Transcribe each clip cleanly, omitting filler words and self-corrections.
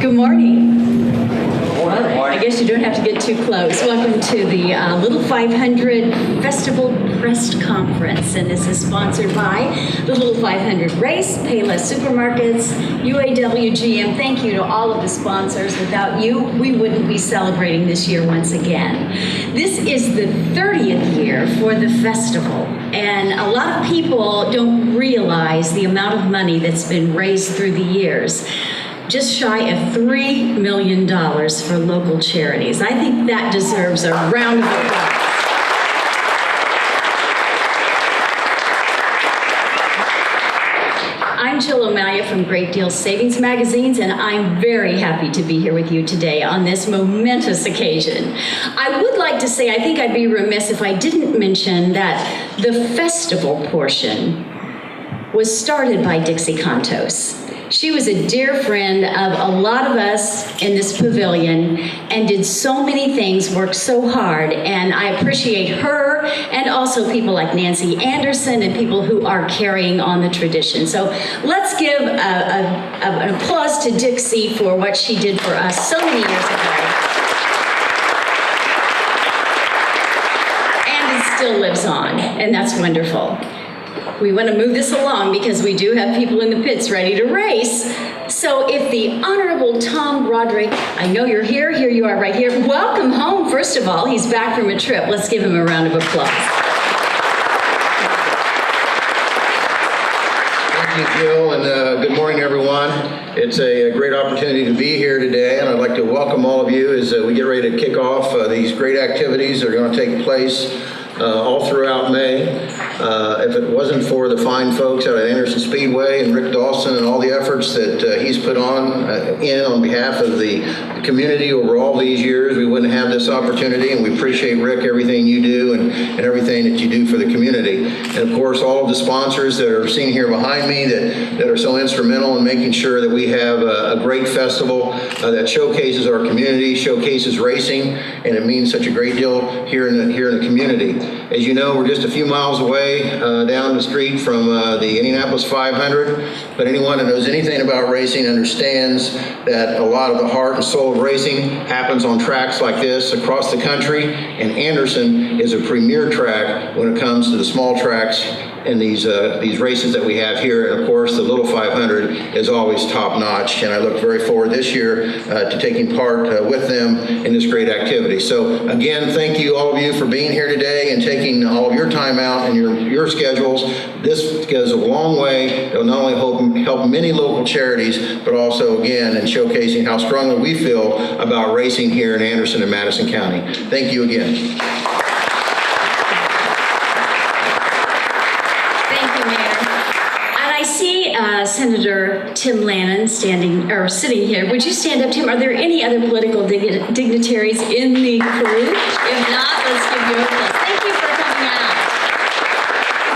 Good morning. I guess you don't have to get too close. Welcome to the Little 500 Festival Press Conference, and this is sponsored by the Little 500 Race, Payless Supermarkets, UAW GM. Thank you to all of the sponsors. Without you, we wouldn't be celebrating this year once again. This is the 30th year for the festival, and a lot of people don't realize the amount of money that's been raised through the years. Just shy of $3 million for local charities. I think that deserves a round of applause. I'm Jill O'Malley from Great Deal Savings Magazines, and I'm very happy to be here with you today on this momentous occasion. I would like to say, I think I'd be remiss if I didn't mention that the festival portion was started by Dixie Contos. She was a dear friend of a lot of us in this pavilion and did so many things, worked so hard, and I appreciate her and also people like Nancy Anderson and people who are carrying on the tradition. So let's give an applause to Dixie for what she did for us so many years ago. And it still lives on, and that's wonderful. We want to move this along because we do have people in the pits ready to race. So if the Honorable Tom Broderick, I know you're here you are right here. Welcome home, first of all. He's back from a trip. Let's give him a round of applause. Thank you, Jill, and good morning, everyone. It's a great opportunity to be here today, and I'd like to welcome all of you as we get ready to kick off these great activities that are going to take place all throughout May. If it wasn't for the fine folks out at Anderson Speedway and Rick Dawson and all the efforts that he's put on behalf of the community over all these years, we wouldn't have this opportunity, and we appreciate, Rick, everything you do and everything that you do for the community. And of course, all of the sponsors that are seen here behind me that are so instrumental in making sure that we have a great festival that showcases our community, showcases racing, and it means such a great deal here in the community. As you know, we're just a few miles away down the street from the Indianapolis 500, but anyone that knows anything about racing understands that a lot of the heart and soul of racing happens on tracks like this across the country, and Anderson is a premier track when it comes to the small tracks and these races that we have here. And of course, the Little 500 is always top notch, and I look very forward this year to taking part with them in this great activity. So again, thank you, all of you, for being here today and taking all of your time out and your schedules. This goes a long way. It will not only help many local charities, but also, again, in showcasing how strongly we feel about racing here in Anderson and Madison County. Thank you again. Senator Tim Lannon sitting here. Would you stand up, Tim? Are there any other political dignitaries in the crew? If not, let's give you a applause. Thank you for coming out.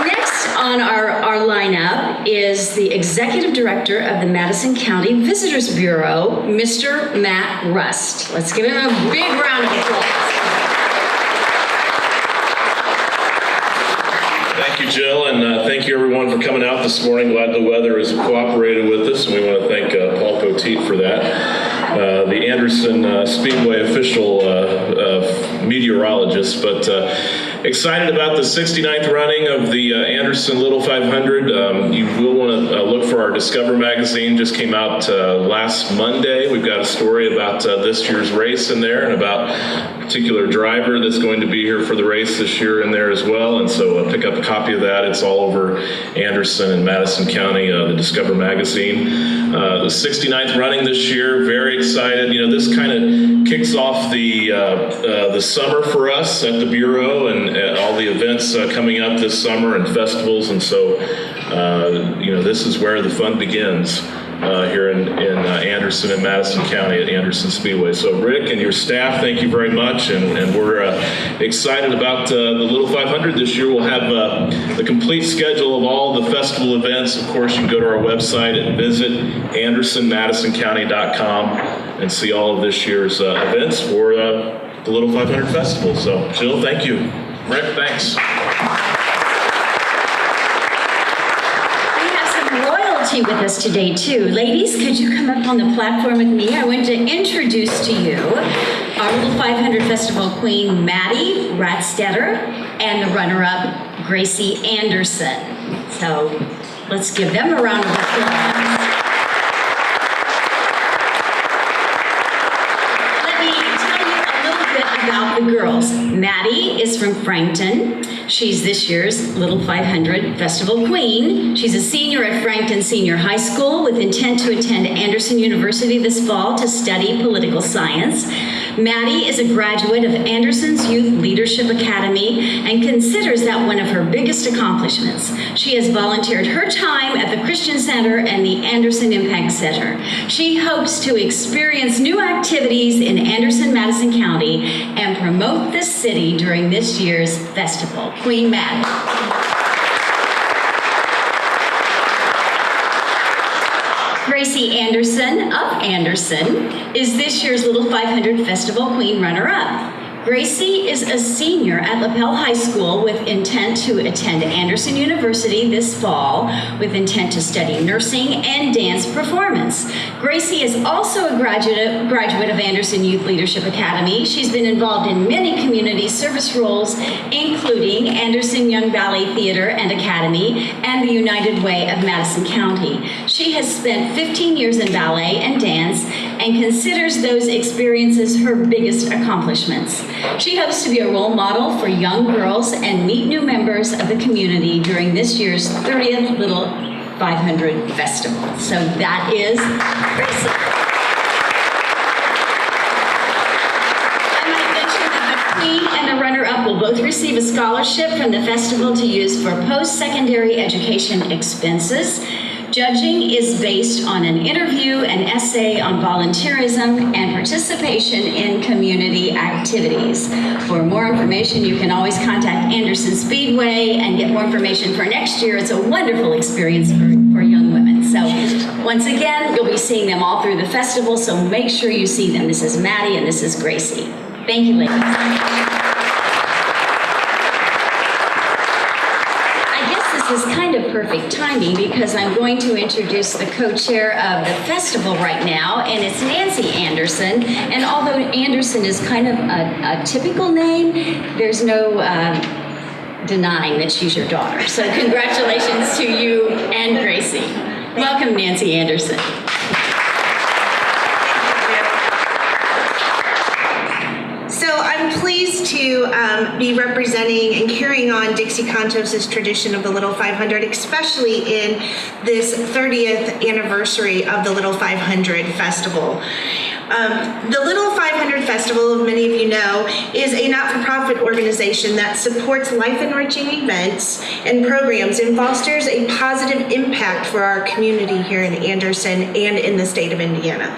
Next on our lineup is the Executive Director of the Madison County Visitors Bureau, Mr. Matt Rust. Let's give him a big round of applause. Thank you, Jill, and thank you everyone for coming out this morning. Glad the weather has cooperated with us, and we want to thank Paul Poteet for that, the Anderson Speedway official meteorologist. But excited about the 69th running of the Anderson Little 500. You will want to look for our Discover magazine. Just came out last Monday. We've got a story about this year's race in there and about a particular driver that's going to be here for the race this year in there as well. And so pick up a copy of that. It's all over Anderson and Madison County, the Discover magazine. The 69th running this year, very excited. You know, this kind of kicks off the summer for us at the Bureau and all the events coming up this summer and festivals. And so, you know, this is where the fun begins here in Anderson and Madison County at Anderson Speedway. So Rick and your staff, thank you very much, and we're excited about the Little 500 this year. We'll have the complete schedule of all the festival events. Of course, you can go to our website and visit AndersonMadisonCounty.com and see all of this year's events for the Little 500 Festival. So Jill, thank you. Rick, thanks. royalty with us today too. Ladies, could you come up on the platform with me? I want to introduce to you our Little 500 Festival Queen, Maddie Ratstetter, and the runner-up, Gracie Anderson. So let's give them a round of applause. About the girls. Maddie is from Frankton. She's this year's Little 500 Festival Queen. She's a senior at Frankton Senior High School with intent to attend Anderson University this fall to study political science. Maddie is a graduate of Anderson's Youth Leadership Academy and considers that one of her biggest accomplishments. She has volunteered her time at the Christian Center and the Anderson Impact Center. She hopes to experience new activities in Anderson, Madison County and promote the city during this year's festival. Queen Maddie. Gracie Anderson of Anderson is this year's Little 500 Festival Queen runner-up. Gracie is a senior at LaPel High School with intent to attend Anderson University this fall with intent to study nursing and dance performance. Gracie is also a graduate of Anderson Youth Leadership Academy. She's been involved in many community service roles, including Anderson Young Valley Theater and Academy and the United Way of Madison County. She has spent 15 years in ballet and dance and considers those experiences her biggest accomplishments. She hopes to be a role model for young girls and meet new members of the community during this year's 30th Little 500 Festival. So that is Gracie. I might mention that the Queen and the runner-up will both receive a scholarship from the festival to use for post-secondary education expenses. Judging is based on an interview, an essay on volunteerism, and participation in community activities. For more information, you can always contact Anderson Speedway and get more information for next year. It's a wonderful experience for young women. So once again, you'll be seeing them all through the festival, so make sure you see them. This is Maddie and this is Gracie. Thank you, ladies. This is kind of perfect timing because I'm going to introduce the co-chair of the festival right now, and it's Nancy Anderson. And although Anderson is kind of a typical name, there's no denying that she's your daughter. So congratulations to you and Gracie. Welcome, Nancy Anderson. Pleased to be representing and carrying on Dixie Contos' tradition of the Little 500, especially in this 30th anniversary of the Little 500 Festival. The Little 500 Festival, many of you know, is a not-for-profit organization that supports life-enriching events and programs and fosters a positive impact for our community here in Anderson and in the state of Indiana.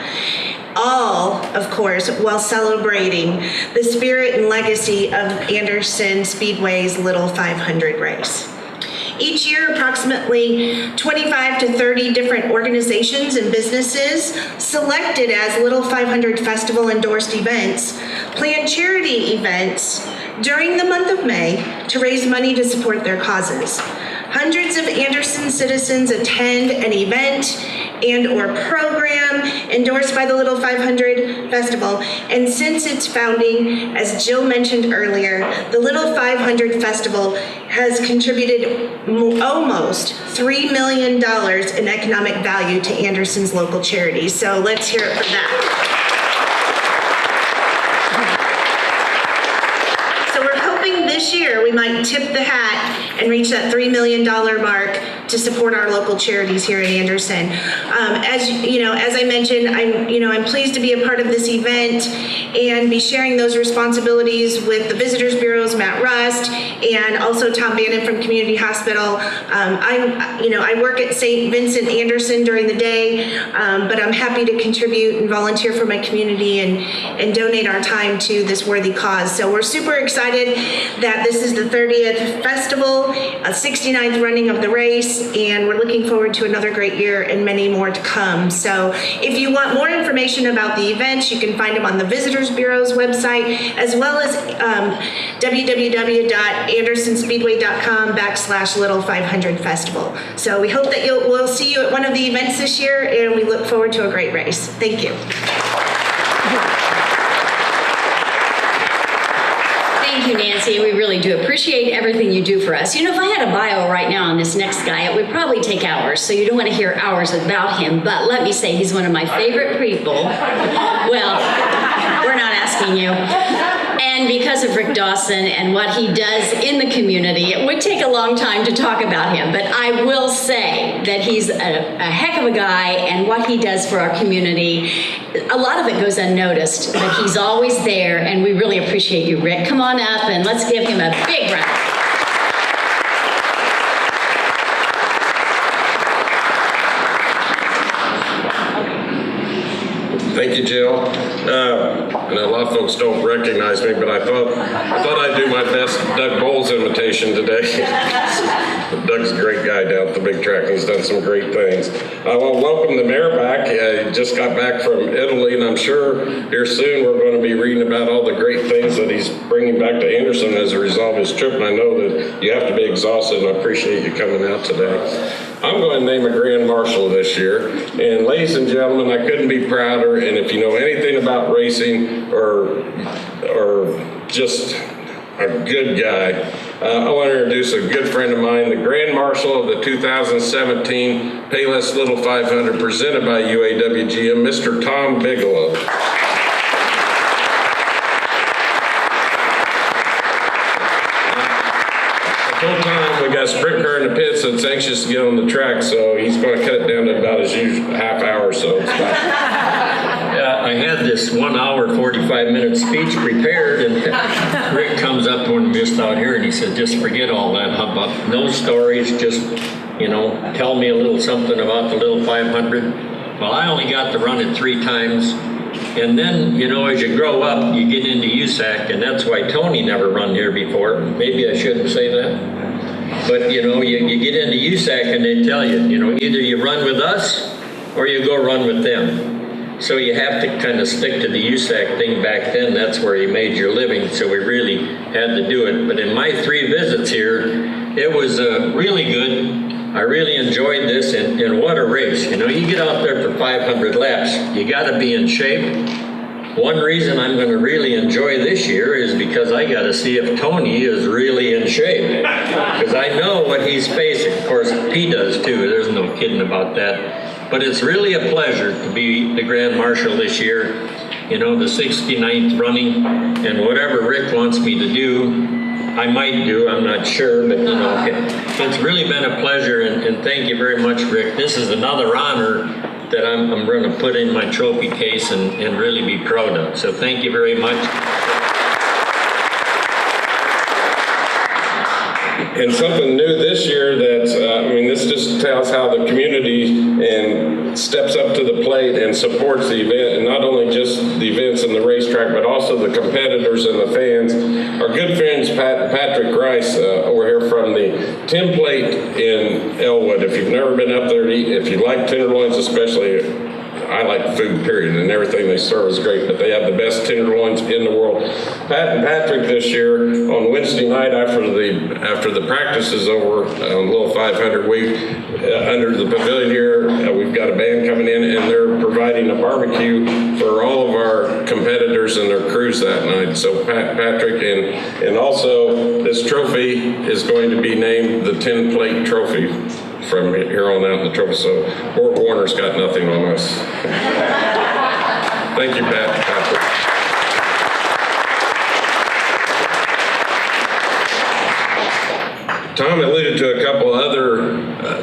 All, of course, while celebrating the spirit and legacy of Anderson Speedway's Little 500 race. Each year, approximately 25 to 30 different organizations and businesses selected as Little 500 Festival endorsed events plan charity events during the month of May to raise money to support their causes. Hundreds of Anderson citizens attend an event and or program endorsed by the Little 500 Festival, and since its founding, as Jill mentioned earlier, the Little 500 Festival has contributed almost $3 million in economic value to Anderson's local charities. So let's hear it for that. This year, we might tip the hat and reach that $3 million mark to support our local charities here in Anderson. As you know, as I mentioned, I'm pleased to be a part of this event and be sharing those responsibilities with the Visitors Bureau's Matt Rust and also Tom Bannon from Community Hospital. I work at St. Vincent Anderson during the day, but I'm happy to contribute and volunteer for my community and donate our time to this worthy cause. So we're super excited that this is the 30th festival, a 69th running of the race, and we're looking forward to another great year and many more to come. come. So if you want more information about the events, you can find them on the Visitors Bureau's website, as well as www.andersonspeedway.com/Little 500 Festival. So we hope that we'll see you at one of the events this year, and we look forward to a great race. Thank you. Thank you, Nancy. We really do appreciate everything you do for us. You know, if I had a bio right now on this next guy, it would probably take hours, so you don't want to hear hours about him, but let me say he's one of my favorite people. Well, we're not asking you. And because of Rick Dawson and what he does in the community, it would take a long time to talk about him, but I will say that he's a heck of a guy, and what he does for our community, a lot of it goes unnoticed, but he's always there, and we really appreciate you, Rick. Come on up and let's give him a big round. Thank you, Jill. And a lot of folks don't recognize me, but I thought I'd do my best Doug Bowles imitation today. Doug's a great guy down at the big track. He's done some great things. I want to welcome the mayor back. He just got back from Italy, and I'm sure here soon we're going to be reading about all the great things that he's bringing back to Anderson as a result of his trip. And I know that you have to be exhausted, and I appreciate you coming out today. I'm going to name a grand marshal this year, and ladies and gentlemen, I couldn't be prouder. And if you know anything about racing or just a good guy, I want to introduce a good friend of mine, the Grand Marshal of the 2017 Payless Little 500 presented by UAWGM, Mr. Tom Bigelow. Full time, we got a sprint car in the pits that's anxious to get on the track, so he's going to cut it down to about his usual half hour or so. I had this 1 hour, 45-minute speech prepared, and Rick comes up when we just out here and he said, just forget all that hubbub. No stories, just, tell me a little something about the little 500. Well, I only got to run it 3 times. And then, as you grow up, you get into USAC, and that's why Tony never run here before. Maybe I shouldn't say that. But, you get into USAC and they tell you, either you run with us or you go run with them. So you have to kind of stick to the USAC thing back then. That's where you made your living, so we really had to do it. But in my 3 visits here, it was really good. I really enjoyed this, and what a race. You get out there for 500 laps, you got to be in shape. One reason I'm going to really enjoy this year is because I got to see if Tony is really in shape. Because I know what he's facing. Of course, he does too. There's no kidding about that. But it's really a pleasure to be the Grand Marshal this year. The 69th running, and whatever Rick wants me to do, I might do, I'm not sure, but it's really been a pleasure, and thank you very much, Rick. This is another honor that I'm going to put in my trophy case and really be proud of. So thank you very much. And something new this year this just tells how the community steps up to the plate and supports the event, and not only just the events and the racetrack, but also the competitors and the fans. Our good friends Patrick Rice over here from the Tin Plate in Elwood. If you've never been up there to eat, if you like tenderloins especially, I like food, period, and everything they serve is great, but they have the best tenderloins in the world. Pat and Patrick this year, on Wednesday night after the practice is over on Little 500 week, under the pavilion here, we've got a band coming in, and they're providing a barbecue for all of our competitors and their crews that night. So Patrick, and also this trophy is going to be named the Tin Plate Trophy from here on out in the trophy. So Fort Warner's got nothing on us. Thank you, Patrick. Tom alluded to a couple other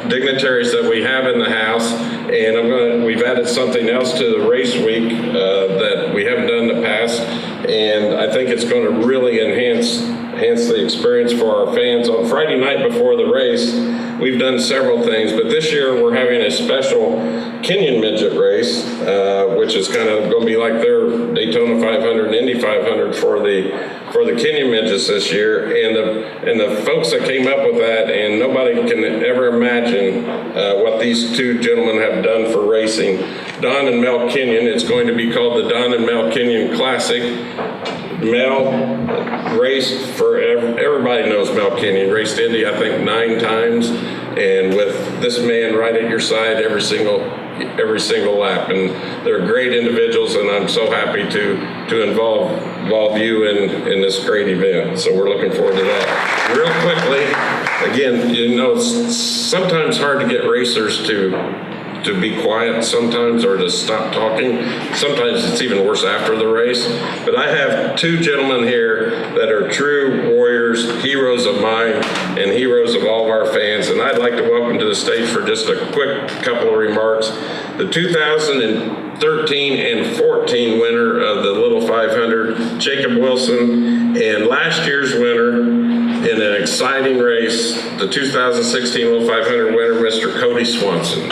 dignitaries that we have in the house, and we've added something else to the race week that we haven't done in the past, and I think it's going to really enhance the experience for our fans. On Friday night before the race, we've done several things, but this year we're having a special Kenyan midget race, which is kind of going to be like their Daytona 500 and Indy 500 for the for the Kenyon midgets this year, and the folks that came up with that, and nobody can ever imagine what these two gentlemen have done for racing. Don and Mel Kenyon, it's going to be called the Don and Mel Kenyon Classic. Mel raced for, everybody knows Mel Kenyon, raced Indy I think 9 times, and with this man right at your side every single lap, and they're great individuals, and I'm so happy to involve you in this great event. So we're looking forward to that. Real quickly, again, you know, it's sometimes hard to get racers to be quiet sometimes, or to stop talking. Sometimes it's even worse after the race. But I have 2 gentlemen here that are true warriors, heroes of mine, and heroes of all of our fans. And I'd like to welcome to the stage for just a quick couple of remarks the 2013 and 14 winner of the Little 500, Jacob Wilson, and last year's winner in an exciting race, the 2016 Little 500 winner, Mr. Cody Swanson.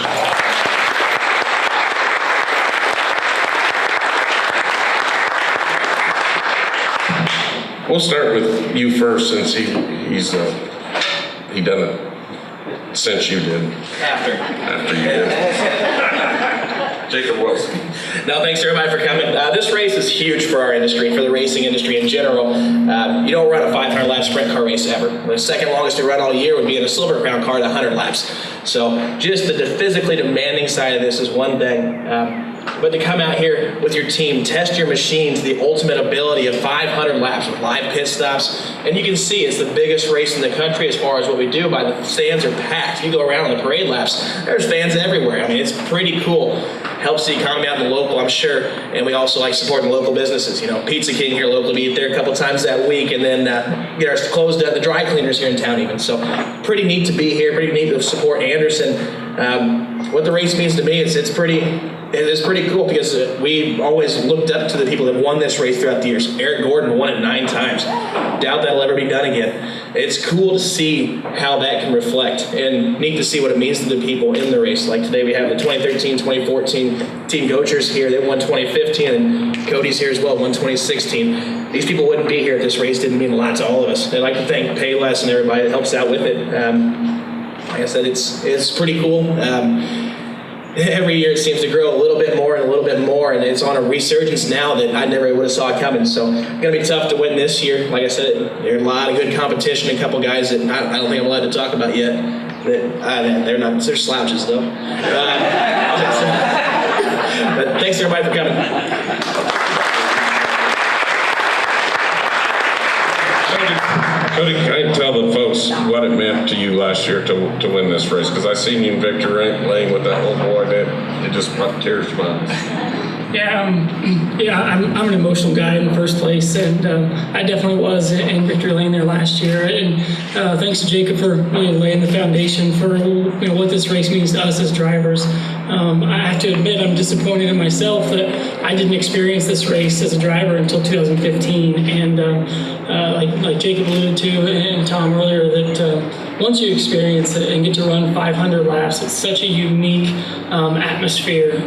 We'll start with you first, since he done it since you did. After you did. Jacob Wilson. No, thanks everybody for coming. This race is huge for our industry, for the racing industry in general. You don't run a 500 lap sprint car race ever. The second longest to run all year would be in a Silver Crown car at 100 laps. So just the physically demanding side of this is one thing. But to come out here with your team, test your machine to the ultimate ability of 500 laps with live pit stops, and you can see it's the biggest race in the country as far as what we do. By the stands are packed. You go around on the parade laps, there's fans everywhere. I mean, it's pretty cool. Helps the economy out in the local, I'm sure, and we also like supporting local businesses. You know, Pizza King here locally, we eat there a couple times that week, and then get our clothes done, the dry cleaners here in town even. So pretty neat to be here, pretty neat to support Anderson. What the race means to me, it's pretty cool, because we always looked up to the people that won this race throughout the years. Eric Gordon won it 9 times. Doubt that'll ever be done again. It's cool to see how that can reflect, and neat to see what it means to the people in the race. Like today we have the 2013, 2014 Team Gochers here. They won 2015, and Cody's here as well, won 2016. These people wouldn't be here if this race didn't mean a lot to all of us. I'd like to thank Payless and everybody that helps out with it. Like I said, it's pretty cool. Every year it seems to grow a little bit more and a little bit more, and it's on a resurgence now that I never would have saw coming. So it's going to be tough to win this year. Like I said, there's a lot of good competition, a couple guys that I don't think I'm allowed to talk about yet. They're slouches though. But thanks everybody for coming. Cody, can I tell the folks what it meant to you last year to win this race? Because I seen you in victory lane with that little boy that it just brought tears to my eyes. I'm an emotional guy in the first place, and I definitely was in victory lane there last year. And thanks to Jacob for laying the foundation for what this race means to us as drivers. I have to admit I'm disappointed in myself that I didn't experience this race as a driver until 2015. And like Jacob alluded to and Tom earlier, that once you experience it and get to run 500 laps, it's such a unique atmosphere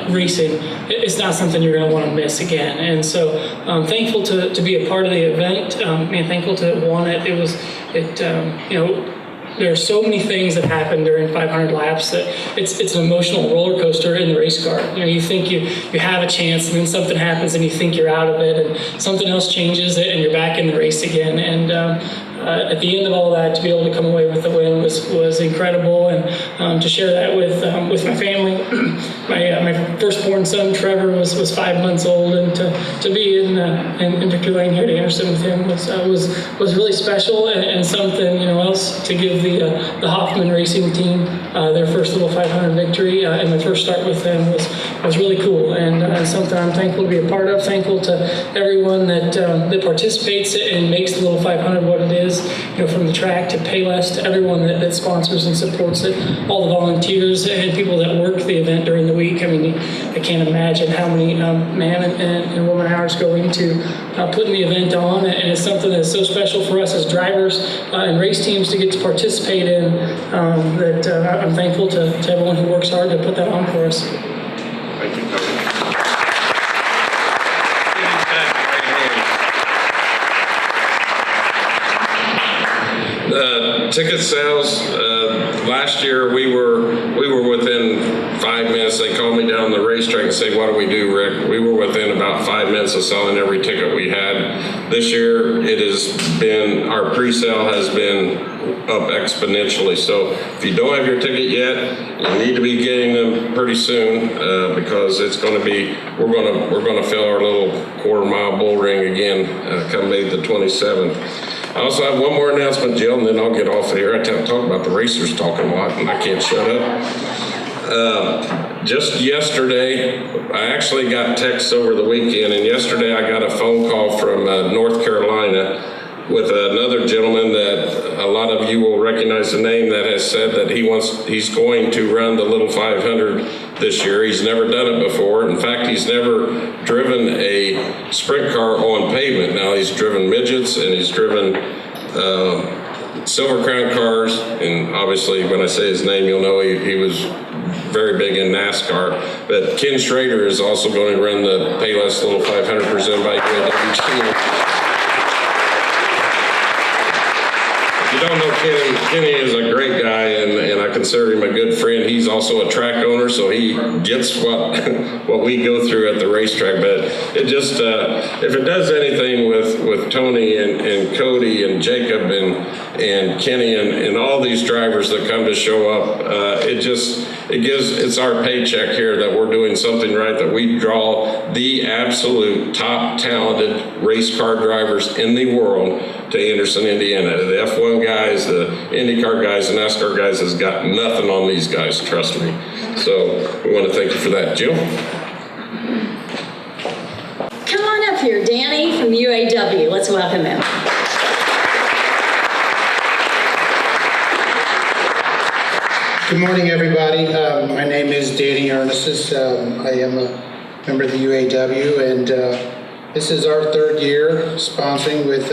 racing. It's not something you're going to want to miss again. And so I'm thankful to be a part of the event, and thankful to have won it. There are so many things that happen during 500 laps that it's an emotional roller coaster in the race car. You think you have a chance, and then something happens and you think you're out of it, and something else changes it and you're back in the race again. And at the end of all that, to be able to come away with the win was incredible, and to share that with my family. My firstborn son Trevor was 5 months old, and to be in victory lane here at Anderson with him was really special, and something else to give the Hoffman racing team their first little 500 victory and my first start with them was really cool, and something I'm thankful to be a part of. Thankful to everyone that participates and makes the little 500 what it is. From the track to Payless to everyone that sponsors and supports it, all the volunteers and people that work the event during the week. I mean, I can't imagine how many man and woman hours go into putting the event on, and it's something that's so special for us as drivers and race teams to get to participate in, that I'm thankful to everyone who works hard to put that on for us. Thank you, Cody. Ticket sales, last year we were within 5 minutes. They called me down the racetrack and say, what do we do, Rick? We were within about 5 minutes of selling every ticket we had. This year it has been, our pre-sale has been up exponentially. So if you don't have your ticket yet, you need to be getting them pretty soon because it's going to be, we're going to fill our little quarter-mile bull ring again come May the 27th. I also have one more announcement, Jill, and then I'll get off of here. I talk about the racers talking a lot, and I can't shut up. Just yesterday, I actually got texts over the weekend, and yesterday I got a phone call from North Carolina with another gentleman that a lot of you will recognize the name that has said that he's going to run the Little 500 this year. He's never done it before. In fact, he's never driven a sprint car on pavement. Now he's driven midgets and he's driven Silver Crown cars, and obviously when I say his name, you'll know he was very big in NASCAR. But Ken Schrader is also going to run the Payless Little 500 presented by UAW. You don't know Kenny is a great guy, and I consider him a good friend. He's also a track owner, so he gets what we go through at the racetrack. But it just, if it does anything with Tony and Cody and Jacob and Kenny and all these drivers that come to show up, it's our paycheck here that we're doing something right, that we draw the absolute top talented race car drivers in the world to Anderson, Indiana. The F1 guys, the IndyCar guys, the NASCAR guys has got nothing on these guys, trust me. So we want to thank you for that. Jill? Come on up here, Danny from UAW. Let's welcome him. Good morning, everybody. My name is Danny Ernest. I am a member of the UAW, and this is our third year sponsoring with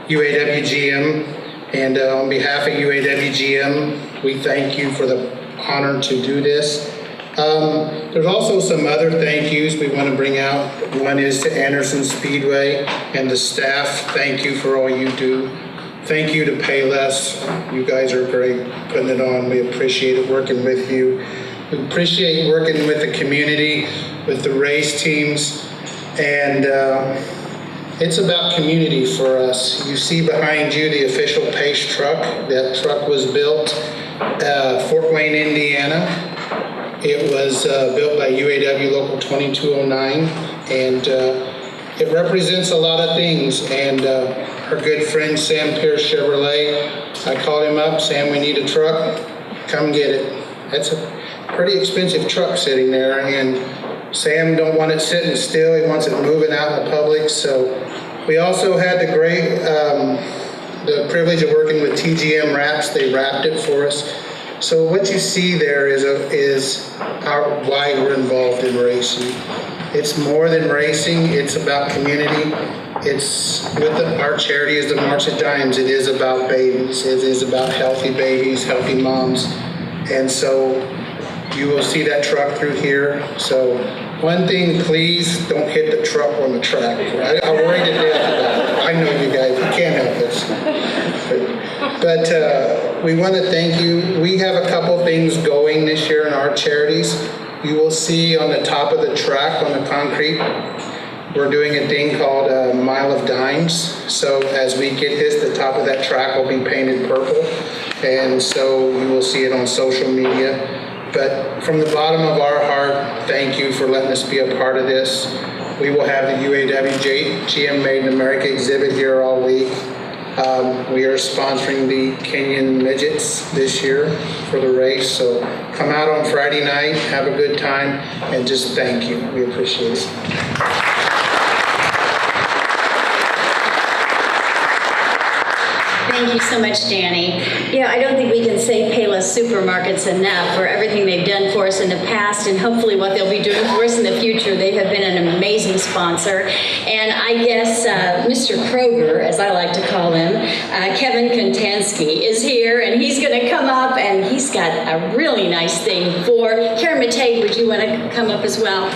UAW GM. And on behalf of UAW GM, we thank you for the honor to do this. There's also some other thank yous we want to bring out. One is to Anderson Speedway and the staff. Thank you for all you do. Thank you to Payless. You guys are great putting it on. We appreciate it working with you. We appreciate working with the community, with the race teams, and it's about community for us. You see behind you the official Pace truck. That truck was built Fort Wayne, Indiana. It was built by UAW Local 2209, and it represents a lot of things. And our good friend Sam Pierce Chevrolet, I called him up, Sam, we need a truck, come get it. That's a pretty expensive truck sitting there, and Sam don't want it sitting still, he wants it moving out in the public. So we also had the great, the privilege of working with TGM Wraps. They wrapped it for us. So what you see there is why we're involved in racing. It's more than racing, it's about community. It's our charity is the March of Dimes. It is about babies. It is about healthy babies, healthy moms. And so you will see that truck through here. So one thing, please don't hit the truck on the track. I worry to death about it. I know you guys, you can't help us. But we want to thank you. We have a couple things going this year in our charities. You will see on the top of the track, on the concrete, we're doing a thing called a Mile of Dimes. So as we get this, the top of that track will be painted purple. And so you will see it on social media. But from the bottom of our heart, thank you for letting us be a part of this. We will have the UAW GM Made in America exhibit here all week. We are sponsoring the Kenyan Midgets this year for the race. So come out on Friday night, have a good time, and just thank you. We appreciate it. Thank you so much, Danny. Yeah, I don't think we can say Payless Supermarkets enough for everything they've done for us in the past and hopefully what they'll be doing for us in the future. They have been an amazing sponsor. And I guess Mr. Kroger, as I like to call him, Kevin Kontansky, is here, and he's going to come up, and he's got a really nice thing for Karen Matei. Would you want to come up as well?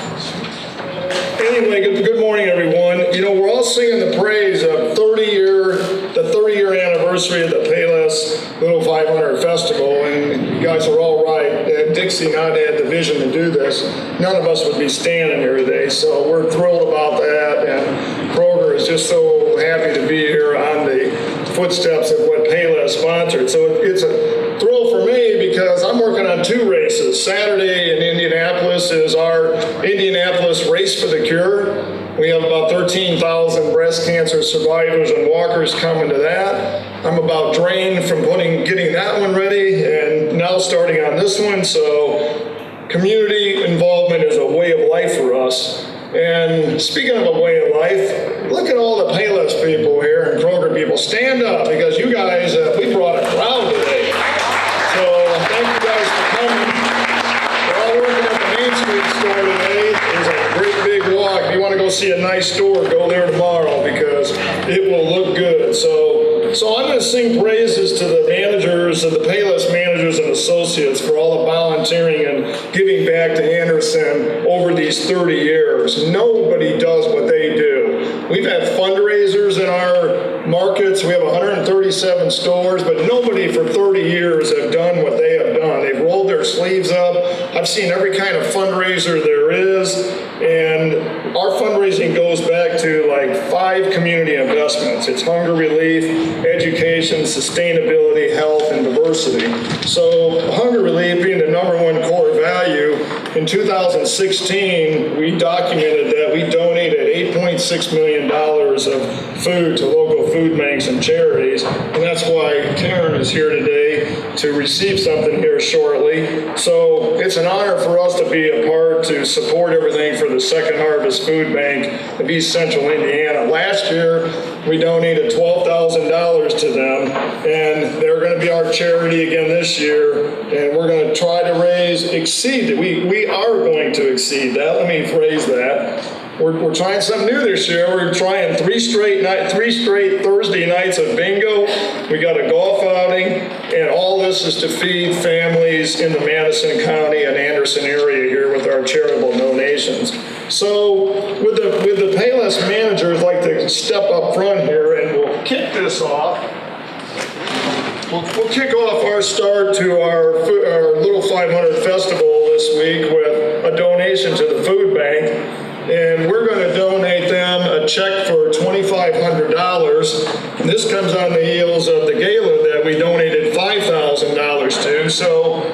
Anyway, good morning, everyone. You know, we're all singing the praise of the 30-year anniversary of the Payless Little 500 Festival, and you guys are all right. Had Dixie not had the vision to do this, none of us would be standing here today. So we're thrilled about that, and Kroger is just so happy to be here on the footsteps of what Payless sponsored. So it's a thrill for me because I'm working on 2 races. Saturday in Indianapolis is our Indianapolis Race for the Cure. We have about 13,000 breast cancer survivors and walkers coming to that. I'm about drained from getting that one ready and now starting on this one. So community involvement is a way of life for us. And speaking of a way of life, look at all the Payless people here and Kroger people. Stand up because you guys, we brought a crowd today. So thank you guys for coming. We're all working at the Main Street store today. There's a great big walk. If you want to go see a nice store, go there tomorrow because it will look good. So I'm going to sing praises to the managers, the Payless managers and associates for all the volunteering and giving back to Anderson over these 30 years. Nobody does what they do. We've had fundraisers in our markets. We have 137 stores, but nobody for 30 years have done what they have done. They've rolled their sleeves up. I've seen every kind of fundraiser there is, and our fundraising goes back to like 5 community investments. It's hunger relief, education, sustainability, health, and diversity. So hunger relief being the #1 core value, in 2016, we documented that we donated $8.6 million of food to local food banks and charities, and that's why Karen is here today to receive something here shortly. So it's an honor for us to be a part to support everything for the Second Harvest Food Bank of East Central Indiana. Last year, we donated $12,000 to them, and they're going to be our charity again this year, and we're going to try to exceed it. We are going to exceed that. Let me phrase that. We're trying something new this year. We're trying 3 straight Thursday nights of bingo. We got a golf outing, and all this is to feed families in the Madison County and Anderson area here with our charitable donations. So with the Payless managers, I'd like to step up front here, and we'll kick this off. We'll kick off our start to our Little 500 Festival this week with a donation to the food bank. And we're going to donate them a check for $2,500. And this comes on the heels of the gala that we donated $5,000 to. So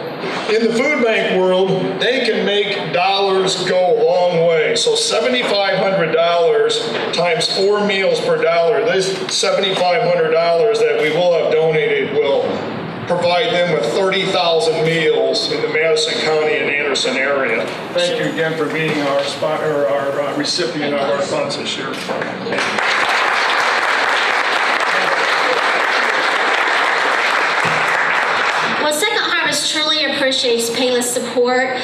in the food bank world, they can make dollars go a long way. So $7,500 times 4 meals per dollar. This $7,500 that we will have donated will provide them with 30,000 meals in the Madison County and Anderson area. Thank you again for being our recipient of our funds this year. Well, Second Harvest truly appreciates Payless support.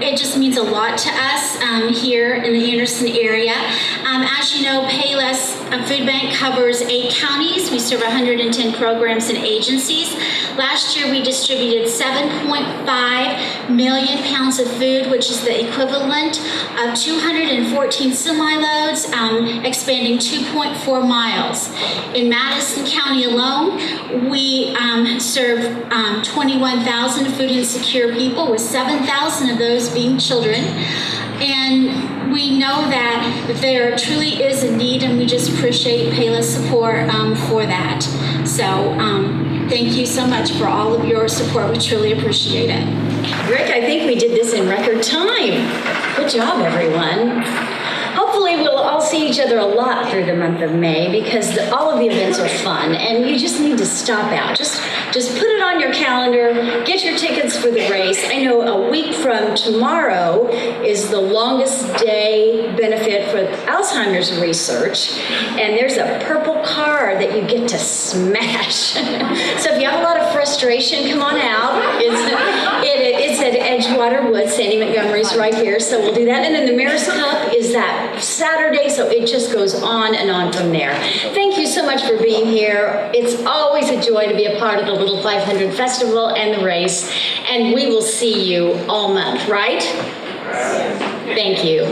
It just means a lot to us here in the Anderson area. As you know, Payless Food Bank covers 8 counties. We serve 110 programs and agencies. Last year, we distributed 7.5 million pounds of food, which is the equivalent of 214 semi-loads, expanding 2.4 miles. In Madison County alone, we serve 21,000 food insecure people, with 7,000 of those being children. And we know that there truly is a need, and we just appreciate Payless support for that. So thank you so much for all of your support. We truly appreciate it. Rick, I think we did this in record time. Good job, everyone. Hopefully we'll all see each other a lot through the month of May, because all of the events are fun, and you just need to stop out. Just put it on your calendar, get your tickets for the race. I know a week from tomorrow is the longest day benefit for Alzheimer's research, and there's a purple car that you get to smash. So if you have a lot of frustration, come on out. It's at Edgewater Woods. Sandy Montgomery's right here, so we'll do that. And then the Mayor's Cup is that Saturday, so it just goes on and on from there. Thank you so much for being here. It's always a joy to be a part of the Little 500 Festival and the race, and we will see you all month, right? Thank you.